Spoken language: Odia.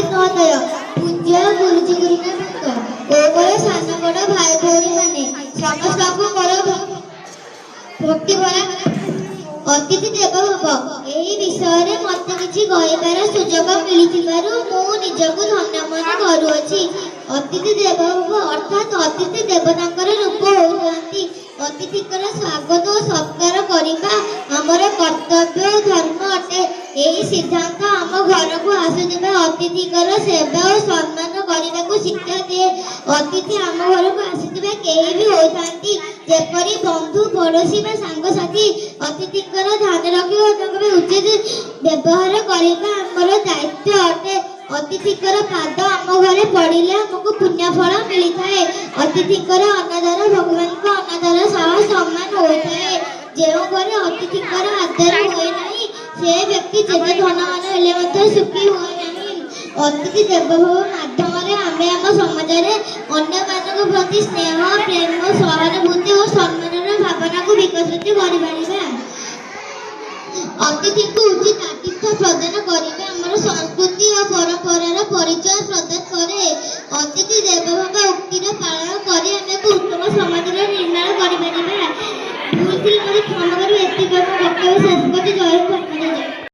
ସଭାପତି ମହୋଦୟ, ପୂଜ୍ୟ ଗୁରୁଜୀ ଗୁରୁଜନଙ୍କ କୋମଳ ସାନ ବଡ଼ ଭାଇ ଭଉଣୀମାନେ ସମସ୍ତଙ୍କୁ ମୋର ଭକ୍ତିଭରା ଅତିଥି ଦେବ ଭବ। ଏହି ବିଷୟରେ ମୋତେ କିଛି କହିବାର ସୁଯୋଗ ମିଳିଥିବାରୁ ମୁଁ ନିଜକୁ ଧନ୍ୟ ମନେ କରୁଅଛି। ଅତିଥି ଦେବ ଭବ ଅର୍ଥାତ୍ ଅତିଥି ଦେବତାଙ୍କର ରୂପ ହେଉଛନ୍ତି। ଅତିଥିଙ୍କର ସ୍ୱାଗତ ଓ ସତ୍କାର କରିବା ଆମର କର୍ତ୍ତବ୍ୟ ଓ ଧର୍ମ ଅଟେ। ଏହି ସିଦ୍ଧାନ୍ତ ଆମ ଘରକୁ ଆସୁଥିବା ଅତିଥିଙ୍କର ସେବା ଓ ସମ୍ମାନ କରିବାକୁ ଶିକ୍ଷା ଦିଏ। ଅତିଥି ଆମ ଘରକୁ ଆସିଥିବା କେହି ବି ହୋଇଥାନ୍ତି, ଯେପରି ବନ୍ଧୁ, ପଡ଼ୋଶୀ ବା ସାଙ୍ଗସାଥି। ଅତିଥିଙ୍କର ଧ୍ୟାନ ରଖିବା ଓ ତାଙ୍କ ପାଇଁ ଉଚିତ ବ୍ୟବହାର କରିବା ଆମର ଦାୟିତ୍ୱ ଅଟେ। ଅତିଥିଙ୍କର ପାଦ ଆମ ଘରେ ପଡ଼ିଲେ ଆମକୁ ପୁଣ୍ୟ ଫଳ ମିଳିଥାଏ। ଅତିଥିଙ୍କର ଅନାଦର ଭଗବାନଙ୍କ ଅନାଦର ସହ ସମାନ ହୋଇଥାଏ। ଯେଉଁ ଘରେ ଅତିଥିଙ୍କର ଆଦର ହୁଏ ନାହିଁ, ସେ ବ୍ୟକ୍ତି ଯେତେ ଧନବାନ ହେଲେ ମଧ୍ୟ ସୁଖୀ ହୁଏ ନାହିଁ। ଅତିଥି ଦେବୋଭବ ମାଧ୍ୟମରେ ଆମେ ଆମ ସମାଜରେ ଅନ୍ୟମାନଙ୍କ ପ୍ରତି ସ୍ନେହ, ପ୍ରେମ, ସହାନୁଭୂତି ଓ ସମ୍ମାନର ଭାବନାକୁ ବିକଶିତ କରିପାରିବା। ଅତିଥିଙ୍କୁ ଉଚିତ ଆତିଥ୍ୟ ପ୍ରଦାନ କରିବା ଆମର ସଂସ୍କୃତି ଓ ପରମ୍ପରାର ପରିଚୟ ପ୍ରଦାନ କରେ। ଅତିଥି ଦେବୋଭବ ଉକ୍ତିର ପାଳନ କରି ଆମେ ଏକ ଉତ୍ତମ ସମାଜର ନିର୍ମାଣ କରିପାରିବା। ଭୁଲ ଥିଲେ ମୋତେ କ୍ଷମା କରି ଏତିକି ବକ୍ତବ୍ୟ ଶେଷ କରି ଜୟ